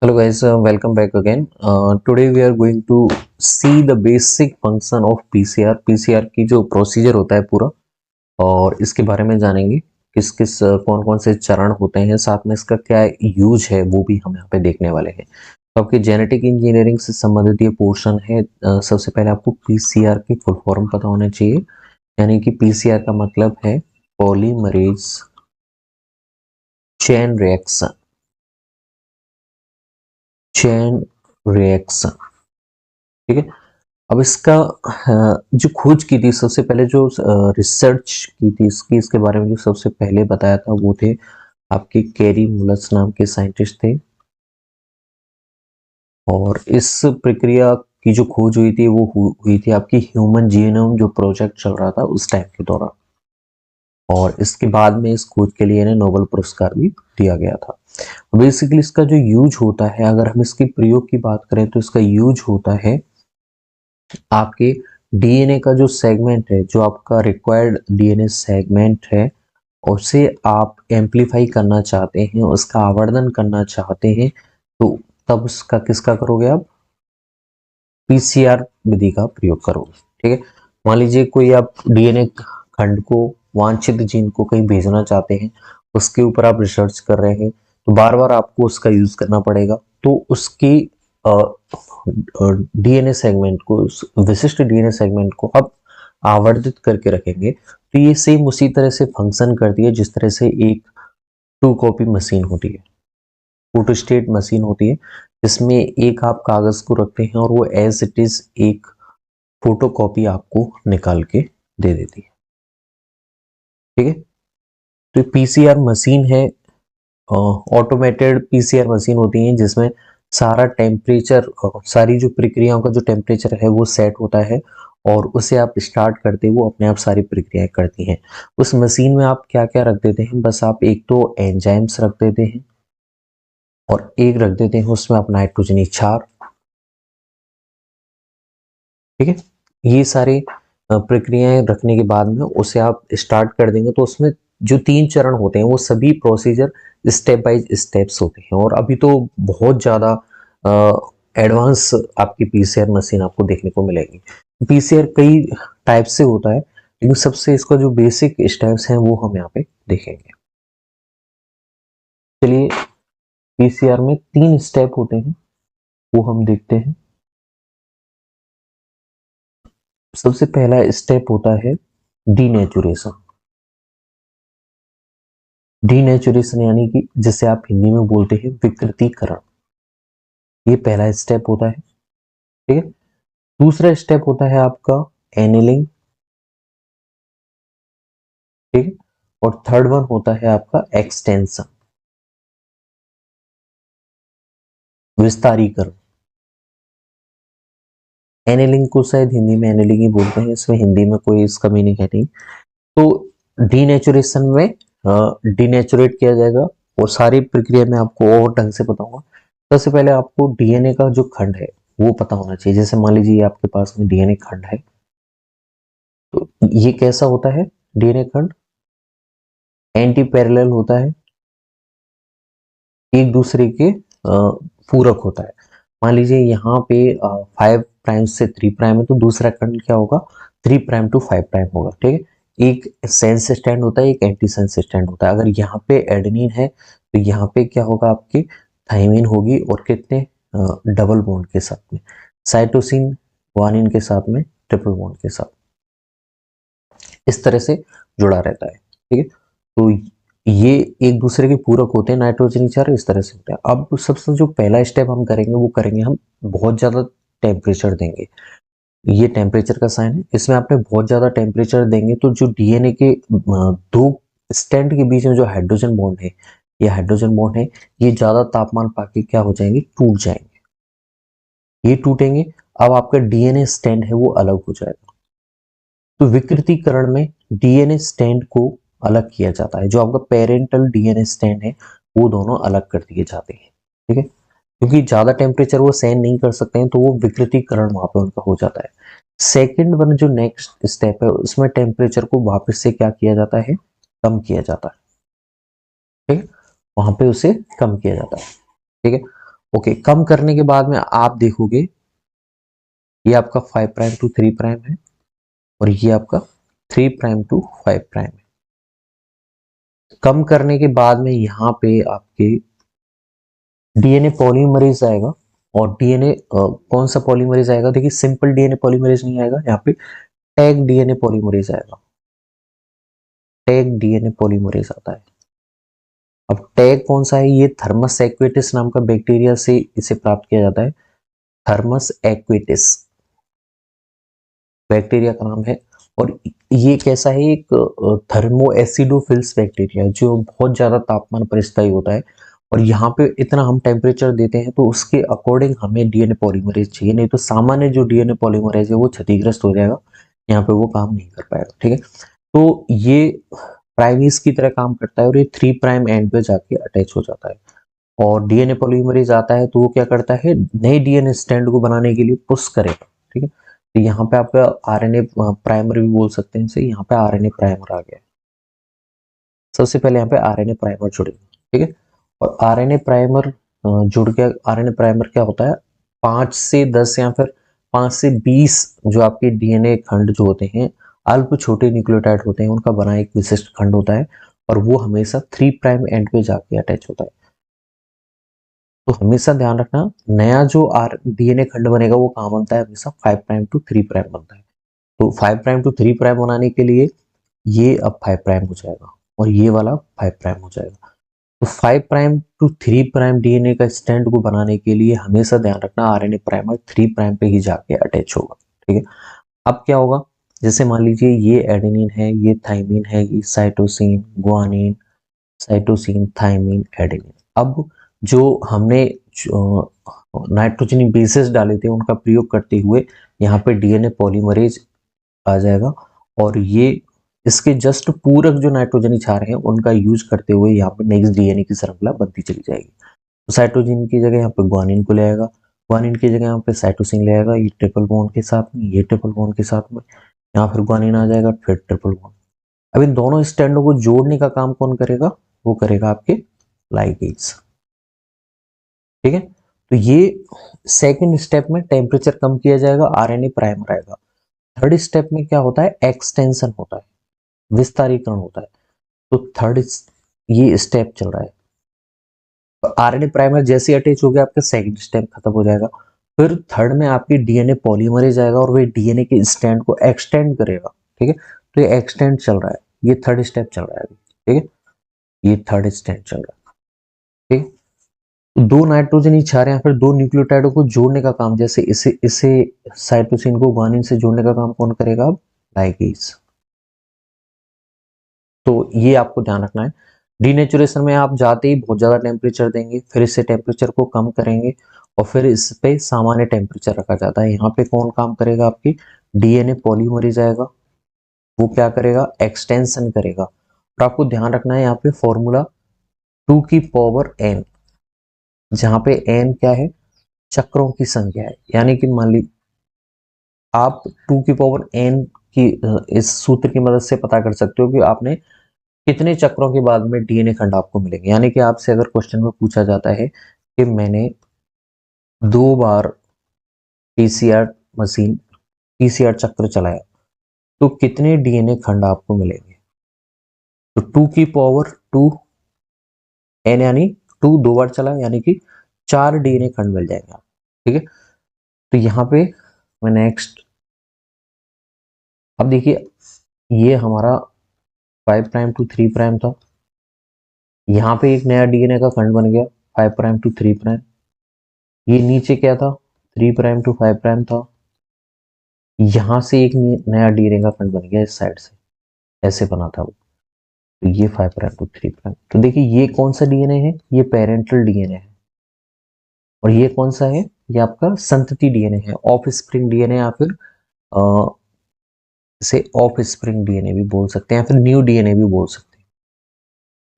Hello guys, welcome back again. Today we are going to see the basic function of PCR. PCR की जो procedure होता है पूरा और इसके बारे में जानेंगे किस किस कौन कौन से चरण होते हैं, साथ में इसका क्या यूज है वो भी हम यहाँ पे देखने वाले हैं। तो आपकी जेनेटिक इंजीनियरिंग से संबंधित ये पोर्शन है। सबसे पहले आपको पीसीआर की फुल फॉर्म पता होना चाहिए, यानी कि पीसीआर का मतलब है polymerase chain reaction. Chain reaction, ठीक है। अब इसका जो खोज की थी, सबसे पहले जो रिसर्च की थी इसके बारे में जो सबसे पहले बताया था वो थे आपके कैरी मुलस नाम के साइंटिस्ट थे। और इस प्रक्रिया की जो खोज हुई थी वो हुई थी आपकी ह्यूमन जीनोम जो प्रोजेक्ट चल रहा था उस टाइम के दौरान। और इसके बाद में इस खोज के लिए इन्हें नोबेल पुरस्कार भी दिया गया था। बेसिकली इसका जो यूज होता है, अगर हम इसके प्रयोग की बात करें तो इसका यूज होता है आपके डीएनए का जो सेगमेंट है, जो आपका रिक्वायर्ड डीएनए सेगमेंट है, उसे आप एम्पलीफाई करना चाहते हैं, उसका आवर्धन करना चाहते हैं, तो तब उसका किसका करोगे आप? पीसीआर विधि का प्रयोग करोगे, ठीक है। मान लीजिए कोई आप डीएनए खंड को, वांछित जीन को कहीं भेजना चाहते हैं, उसके ऊपर आप रिसर्च कर रहे हैं, तो बार बार आपको उसका यूज करना पड़ेगा। तो उसकी डीएनए सेगमेंट को, उस विशिष्ट डीएनए सेगमेंट को आप आवर्धित करके रखेंगे, तो ये सेम उसी तरह से फंक्शन करती है जिस तरह से एक टू कॉपी मशीन होती है, फोटोस्टेट मशीन होती है, जिसमें एक आप कागज को रखते हैं और वो एज इट इज एक फोटो कॉपी आपको निकाल के दे देती है, ठीक है। तो पीसीआर मशीन है, ऑटोमेटेड पीसीआर मशीन होती है जिसमें सारा टेम्परेचर, सारी जो प्रक्रियाओं का जो टेम्परेचर है वो सेट होता है और उसे आप स्टार्ट करते वो अपने आप सारी प्रक्रियाएं करती हैं। उस मशीन में आप क्या क्या रख देते हैं? बस आप एक तो एंजाइम्स रख देते हैं और एक रख देते हैं उसमें आप नाइट्रोजनी क्षार, ठीक है। ये सारे प्रक्रियाएं रखने के बाद में उसे आप स्टार्ट कर देंगे, तो उसमें जो 3 चरण होते हैं वो सभी प्रोसीजर स्टेप बाय स्टेप्स होते हैं। और अभी तो बहुत ज़्यादा एडवांस आपकी पीसीआर मशीन आपको देखने को मिलेगी। पीसीआर कई टाइप से होता है, लेकिन सबसे इसका जो बेसिक स्टेप्स हैं वो हम यहाँ पे देखेंगे। चलिए, पीसीआर में 3 स्टेप होते हैं वो हम देखते हैं। सबसे पहला स्टेप होता है डीनेचुरेशन। डीनेचुरेशन यानी कि जिसे आप हिंदी में बोलते हैं विकृतीकरण, ये पहला स्टेप होता है, ठीक है। दूसरा स्टेप होता है आपका एनिलिंग, ठीक है। और थर्ड वन होता है आपका एक्सटेंशन, विस्तारीकरण। एनिलिंग को शायद हिंदी में एनिलिंग ही बोलते हैं, इसमें हिंदी में कोई इसका मीनिंग है नहीं। तो डीनेचुरेशन में डीनेचुरेट किया जाएगा और सारी प्रक्रिया में आपको और ढंग से बताऊंगा। सबसे पहले आपको डीएनए का जो खंड है वो पता होना चाहिए। जैसे मान लीजिए आपके पास में डीएनए खंड है, तो ये कैसा होता है? डीएनए खंड एंटी पैरेलल होता है, एक दूसरे के पूरक होता है। मान लीजिए यहाँ पे 5 प्राइम से 3 प्राइम है, तो दूसरा खंड क्या होगा? 3 प्राइम टू 5 प्राइम होगा, ठीक है। एक सेंस स्टैंड होता है, एक एंटी सेंस स्टैंड होता है। अगर यहाँ पे एडेनिन है तो यहाँ पे क्या होगा? आपकी थाइमिन होगी, और कितने डबल बॉन्ड के साथ में। साइटोसिन ग्वानिन के साथ में ट्रिपल बॉन्ड के साथ, इस तरह से जुड़ा रहता है, ठीक है। तो ये एक दूसरे के पूरक होते हैं, नाइट्रोजन क्षार इस तरह से होते हैं। अब सबसे जो पहला स्टेप हम करेंगे वो करेंगे हम बहुत ज्यादा टेम्परेचर देंगे। ये टेम्परेचर का साइन है, इसमें आपने बहुत ज्यादा टेम्परेचर देंगे तो जो डीएनए के दो स्टैंड के बीच में जो हाइड्रोजन बॉन्ड है, ये हाइड्रोजन बॉन्ड है, ये ज्यादा तापमान पाके क्या हो जाएंगे? टूट जाएंगे। ये टूटेंगे, अब आपका डीएनए स्टैंड है वो अलग हो जाएगा। तो विकृतीकरण में डीएनए स्टैंड को अलग किया जाता है। जो आपका पेरेंटल डीएनए स्टैंड है वो दोनों अलग कर दिए जाते हैं, ठीक है। क्योंकि ज्यादा टेम्परेचर वो सहन नहीं कर सकते हैं, तो वो विकृतीकरण वहां पे उनका हो जाता है। सेकेंड वन जो नेक्स्ट स्टेप है, उसमें टेम्परेचर को वापस से क्या किया जाता है? कम किया जाता है, ठीक है। वहां पे उसे कम किया जाता है, ठीक है। ओके, कम करने के बाद में आप देखोगे ये आपका 5 प्राइम टू 3 प्राइम है और ये आपका 3 प्राइम टू 5 प्राइम है। कम करने के बाद में यहाँ पे आपके डीएनए पॉलीमरेज आएगा और डीएनए कौन सा पॉलीमरेज आएगा, देखिए सिंपल डीएनए पॉलीमरेज नहीं आएगा, यहाँ पे टैग डीएनए पॉलीमरेज आएगा। टैग डीएनए पॉलीमरेज आता है। अब टैग कौन सा है, ये थर्मस एक्वेटिस नाम का बैक्टीरिया से इसे प्राप्त किया जाता है। थर्मस एक्वेटिस बैक्टीरिया का नाम है और ये कैसा है, एक थर्मो एसिडोफिल्स बैक्टीरिया है जो बहुत ज्यादा तापमान पर स्थायी होता है और यहाँ पे इतना हम टेम्परेचर देते हैं तो उसके अकॉर्डिंग हमें डीएनए पॉलीमरेज चाहिए, नहीं तो सामान्य जो डीएनए पॉलीमरेज है वो क्षतिग्रस्त हो जाएगा, यहाँ पे वो काम नहीं कर पाएगा। ठीक है, तो ये प्राइमेज की तरह काम करता है और ये 3 प्राइम एंड पे जाके अटैच हो जाता है और डीएनए पॉलीमरेज आता है तो वो क्या करता है, नए डीएनए स्ट्रैंड को बनाने के लिए पुश करेगा। ठीक है, तो यहाँ पे आपका आरएनए प्राइमर भी बोल सकते हैं इसे, यहाँ पे आरएनए प्राइमर आ गया। सबसे पहले यहाँ पे आरएनए प्राइमर जुड़ेगा। ठीक है, और आरएनए प्राइमर जुड़ गया। आरएनए प्राइमर क्या होता है, 5 से 10 या फिर 5 से 20 जो आपके डीएनए खंड जो होते हैं, अल्प छोटे न्यूक्लियोटाइड होते हैं, उनका बना एक विशिष्ट खंड होता है और वो हमेशा 3 प्राइम एंड पे जाके अटैच होता है। तो हमेशा ध्यान रखना, नया जो डीएनए खंड बनेगा वो कहाँ बनता है, हमेशा 5 प्राइम टू 3 प्राइम बनता है। तो 5 प्राइम टू 3 प्राइम बनाने के लिए ये अब 5 प्राइम हो जाएगा और ये वाला 5 प्राइम हो जाएगा। तो 5 प्राइम टू 3 प्राइम डीएनए का स्ट्रैंड को बनाने के लिए हमेशा ध्यान रखना आरएनए प्राइमर 3 प्राइम पे ही जाके अटैच होगा। ठीक है, अब क्या होगा, जैसे मान लीजिए ये एडेनिन है, ये थाइमिन है, ये cytosine, guanine, cytosine, thymine, adenine. अब जो हमने नाइट्रोजनी बेसेस डाले थे उनका प्रयोग करते हुए यहाँ पे डीएनए पॉलीमरेज आ जाएगा और ये इसके जस्ट पूरक जो नाइट्रोजनी क्षार हैं उनका यूज करते हुए यहाँ पे नेक्स्ट डीएनए की श्रृंखला बनती चली जाएगी। तो साइटोसिन की जगह यहाँ पे ग्वानिन को ले आएगा, ग्वानिन की जगह यहाँ पे साइटोसिन ले आएगा, ये ट्रिपल बॉन्ड के साथ में, ये ट्रिपल बॉन्ड के साथ में, यहाँ फिर ग्वानिन आ जाएगा, फिर ट्रिपल बॉन्ड। अब इन दोनों स्टैंडों को जोड़ने का काम कौन करेगा, वो करेगा आपके लाइगेज। ठीक है, तो ये सेकेंड स्टेप में टेम्परेचर कम किया जाएगा, आरएनए प्राइमर आएगा। थर्ड स्टेप में क्या होता है, एक्सटेंशन होता है, विस्तारीकरण होता है। तो थर्ड ये स्टेप चल रहा है। तो आरएनए प्राइमर जैसे अटैच हो गया आपका सेकंड स्टेप खत्म हो जाएगा। फिर थर्ड में आपकी डीएनए पॉलीमरेज आएगा और वही डीएनए के स्ट्रैंड को एक्सटेंड करेगा। ठीक है, तो ये एक्सटेंड चल रहा है, ये थर्ड स्टेप चल रहा है अभी। ठीक है, ये थर्ड स्टेप चल रहा है। ठीक है, तो दो नाइट्रोजन क्षार या फिर दो न्यूक्लियोटाइडों को जोड़ने का काम, जैसे इसे इसे साइटोसिन को ग्वानिन से जोड़ने का काम कौन करेगा, अब लाइगेज। तो ये आपको ध्यान रखना है। डीनेचुरेशन में आप जाते ही बहुत ज़्यादा टेम्परेचर देंगे, फिर इससे टेम्परेचर को कम करेंगे और फिर इस पे सामान्य टेम्परेचर रखा जाता है। यहाँ पे कौन काम करेगा, आपकी डीएनए पॉलीमरेज आएगा, वो क्या करेगा, एक्सटेंशन करेगा। और आपको ध्यान रखना है यहाँ पे फॉर्मूला 2 की पावर n, जहाँ पे n क्या है, चक्रों की संख्या है। यानी कि मान ली आप 2 की पावर n की इस सूत्र की मदद से पता कर सकते हो कि आपने कितने चक्रों के बाद में डीएनए खंड आपको मिलेंगे। यानी कि आपसे अगर क्वेश्चन में पूछा जाता है कि मैंने 2 बार पीसीआर मशीन, पीसीआर चक्र चलाया तो कितने डीएनए खंड आपको मिलेंगे, तो 2 की पावर 2 n, यानी 2 दो बार चला यानी कि 4 डीएनए खंड मिल जाएंगे आप। ठीक है, तो यहाँ पे मैं नेक्स्ट, अब देखिए ये हमारा 5 प्राइम टू 3 प्राइम था, यहाँ पे एक नया डीएनए का खंड बन गया 5 प्राइम टू 3 प्राइम। ये नीचे क्या था, 3 प्राइम टू 5 प्राइम था, यहां से एक नया डीएनए का खंड बन गया इस साइड से, ऐसे बना था वो। तो ये 5 प्राइम टू 3 प्राइम। तो देखिए ये कौन सा डीएनए है, ये पेरेंटल डीएनए है और ये कौन सा है, ये आपका संतति डीएनए है, ऑफ स्प्रिंग डीएनए या फिर इसे ऑफ स्प्रिंग डीएनए भी बोल सकते हैं या फिर न्यू डीएनए भी बोल सकते हैं।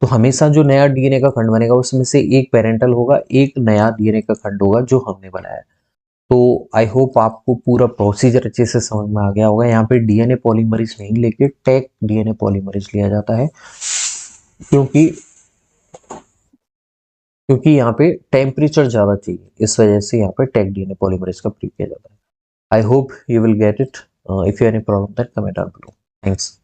तो हमेशा जो नया डीएनए का खंड बनेगा उसमें से एक पेरेंटल होगा, एक नया डीएनए का खंड होगा जो हमने बनाया। तो आई होप आपको पूरा प्रोसीजर अच्छे से समझ में आ गया होगा। यहाँ पे डीएनए पॉलीमरेज नहीं लेके टैग डीएनए पॉलीमरेज लिया जाता है, क्योंकि क्योंकि यहाँ पे टेम्परेचर ज़्यादा चाहिए, इस वजह से यहाँ पे टेक डीएनए पॉलीमरेज का प्रयोग किया जाता है। I hope you will get it. If you any problem that comment down below. Thanks.